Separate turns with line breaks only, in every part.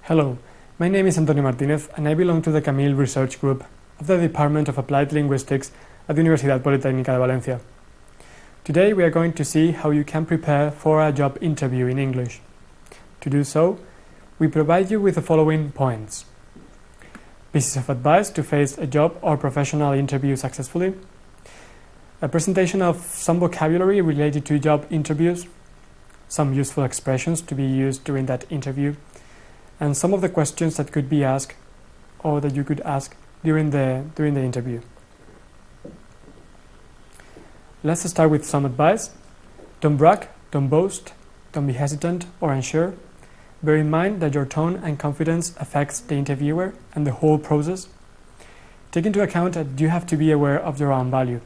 Hello, my name is Antonio Martinez and I belong to the Camille Research Group of the Department of Applied Linguistics at the Universidad Politécnica de Valencia. Today we are going to see how you can prepare for a job interview in English. To do so, we provide you with the following points: pieces of advice to face a job or professional interview successfully, a presentation of some vocabulary related to job interviews, some useful expressions to be used during that interview, and some of the questions that could be asked or that you could ask during the interview. Let's start with some advice. Don't brag, don't boast, don't be hesitant or unsure. Bear in mind that your tone and confidence affects the interviewer and the whole process. Take into account that you have to be aware of your own value.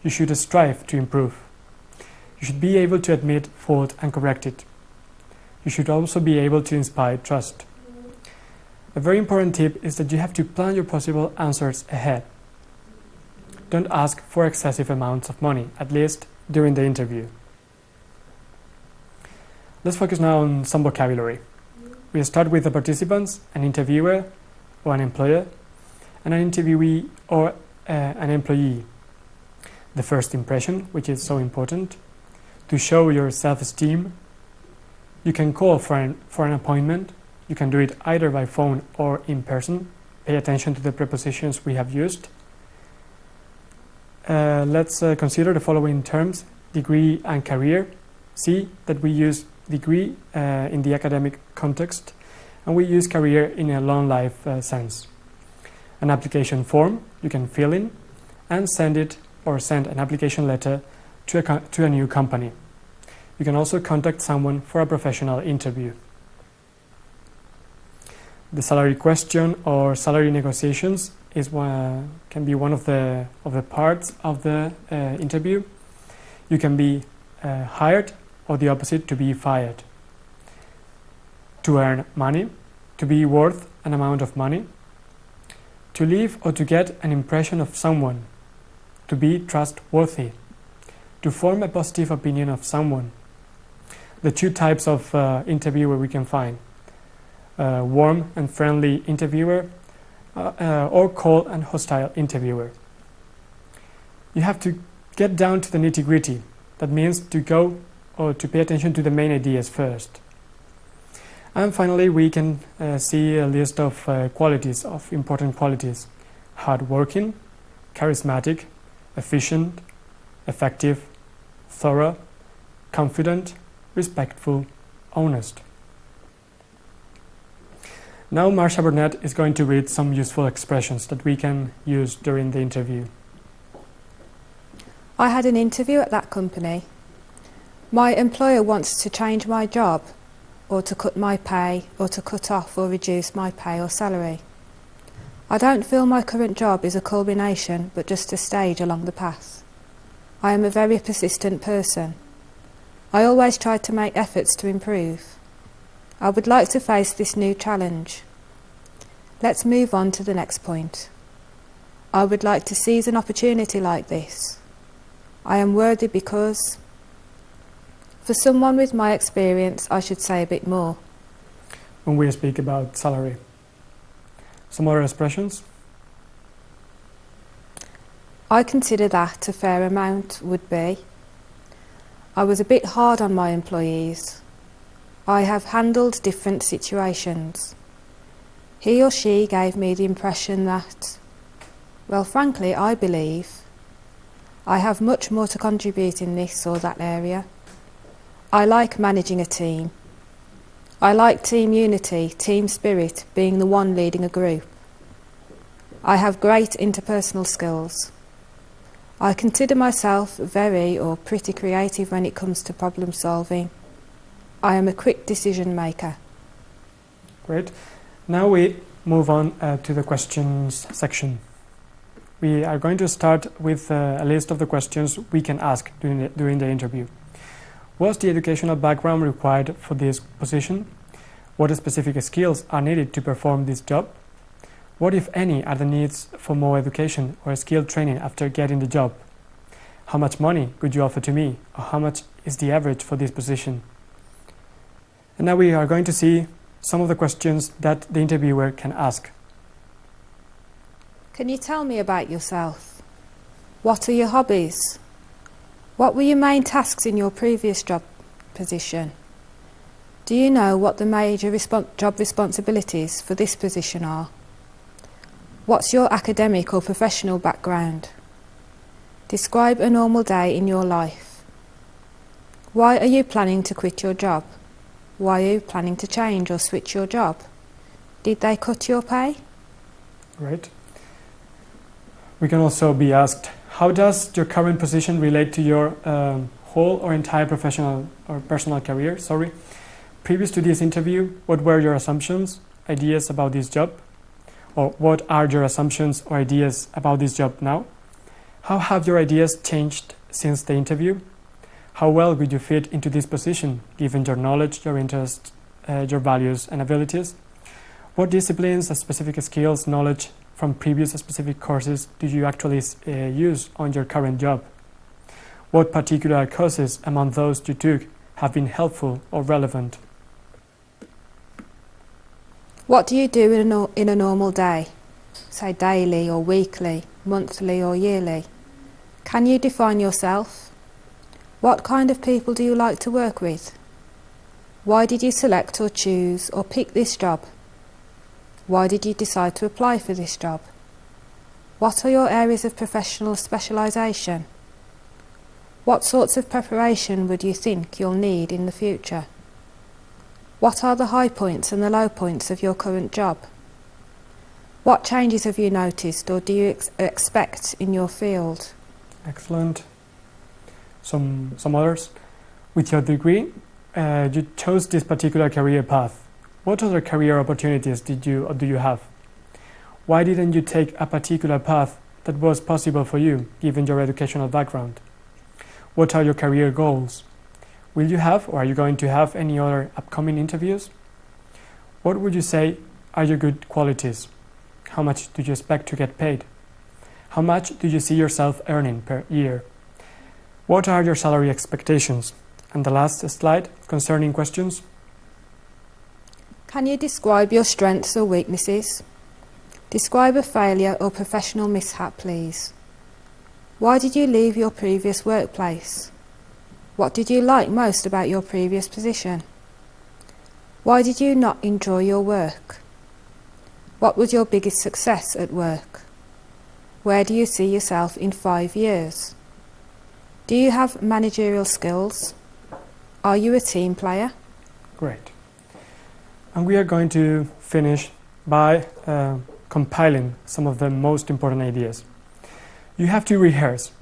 You should strive to improve. You should be able to admit fault and correct it. You should also be able to inspire trust. A very important tip is that you have to plan your possible answers ahead. Don't ask for excessive amounts of money, at least during the interview. Let's focus now on some vocabulary. We'll start with the participants, an interviewer or an employer, and an interviewee or an employee. The first impression, which is so important, to show your self-esteem. You can call for an appointment. You can do it either by phone or in person. Pay attention to the prepositions we have used. Let's consider the following terms: degree and career. See that we use degree in the academic context, and we use career in a long life sense. An application form you can fill in and send an application letter to a new company. You can also contact someone for a professional interview. The salary question or salary negotiations can be one of the parts of the interview. You can be hired, or the opposite, to be fired. To earn money, to be worth an amount of money. To leave or to get an impression of someone. To be trustworthy. To form a positive opinion of someone. The two types of interviewer we can find: warm and friendly interviewer, or cold and hostile interviewer. You have to get down to the nitty-gritty. That means to go or to pay attention to the main ideas first. And finally, we can see a list of qualities, of important qualities: hardworking, charismatic, efficient, effective, thorough, confident, respectful, honest. Now Marsha Burnett is going to read some useful expressions that we can use during the interview.
I had an interview at that company. My employer wants to change my job, or to cut my pay, or to cut off or reduce my pay or salary. I don't feel my current job is a culmination, but just a stage along the path. I am a very persistent person. I always try to make efforts to improve. I would like to face this new challenge. Let's move on to the next point. I would like to seize an opportunity like this. I am worthy because... For someone with my experience, I should say a bit more.
When we speak about salary. Some other expressions?
I consider that a fair amount would be: I was a bit hard on my employees. I have handled different situations. He or she gave me the impression that... Well, frankly, I believe I have much more to contribute in this or that area. I like managing a team. I like team unity, team spirit, being the one leading a group. I have great interpersonal skills. I consider myself very or pretty creative when it comes to problem solving. I am a quick decision maker.
Great. Now we move on to the questions section. We are going to start with a list of the questions we can ask during the interview. What's the educational background required for this position? What specific skills are needed to perform this job? What, if any, are the needs for more education or skill training after getting the job? How much money could you offer to me? Or how much is the average for this position? And now we are going to see some of the questions that the interviewer can ask.
Can you tell me about yourself? What are your hobbies? What were your main tasks in your previous job position? Do you know what the major job responsibilities for this position are? What's your academic or professional background? Describe a normal day in your life. Why are you planning to quit your job? Why are you planning to change or switch your job? Did they cut your pay?
Right. We can also be asked, how does your current position relate to your whole or entire professional or personal career? Previous to this interview, what were your assumptions, ideas about this job? Or what are your assumptions or ideas about this job now? How have your ideas changed since the interview? How well would you fit into this position, given your knowledge, your interests, your values and abilities? What disciplines and specific skills, knowledge from previous specific courses do you actually use on your current job? What particular courses among those you took have been helpful or relevant?
What do you do in a normal day? Say daily or weekly, monthly or yearly. Can you define yourself? What kind of people do you like to work with? Why did you select or choose or pick this job? Why did you decide to apply for this job? What are your areas of professional specialisation? What sorts of preparation would you think you'll need in the future? What are the high points and the low points of your current job? What changes have you noticed or do you expect in your field?
Excellent. Some others. With your degree, you chose this particular career path. What other career opportunities do you have? Why didn't you take a particular path that was possible for you, given your educational background? What are your career goals? Will you have or are you going to have any other upcoming interviews? What would you say are your good qualities? How much do you expect to get paid? How much do you see yourself earning per year? What are your salary expectations? And the last slide concerning questions.
Can you describe your strengths or weaknesses? Describe a failure or professional mishap, please. Why did you leave your previous workplace? What did you like most about your previous position? Why did you not enjoy your work? What was your biggest success at work? Where do you see yourself in 5 years? Do you have managerial skills? Are you a team player?
Great. And we are going to finish by compiling some of the most important ideas. You have to rehearse,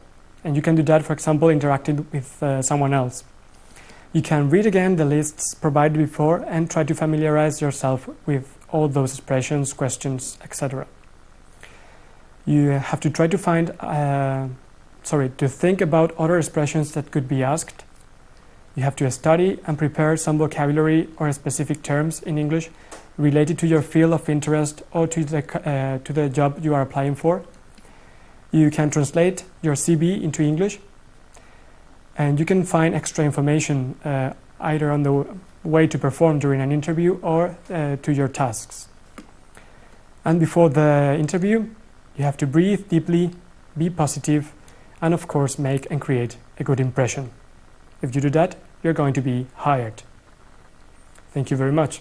and you can do that, for example, interacting with someone else. You can read again the lists provided before and try to familiarize yourself with all those expressions, questions, etc. You have to try to to think about other expressions that could be asked. You have to study and prepare some vocabulary or specific terms in English related to your field of interest or to the job you are applying for. You can translate your CV into English, and you can find extra information either on the way to perform during an interview or to your tasks. And before the interview, you have to breathe deeply, be positive, and of course make and create a good impression. If you do that, you're going to be hired. Thank you very much.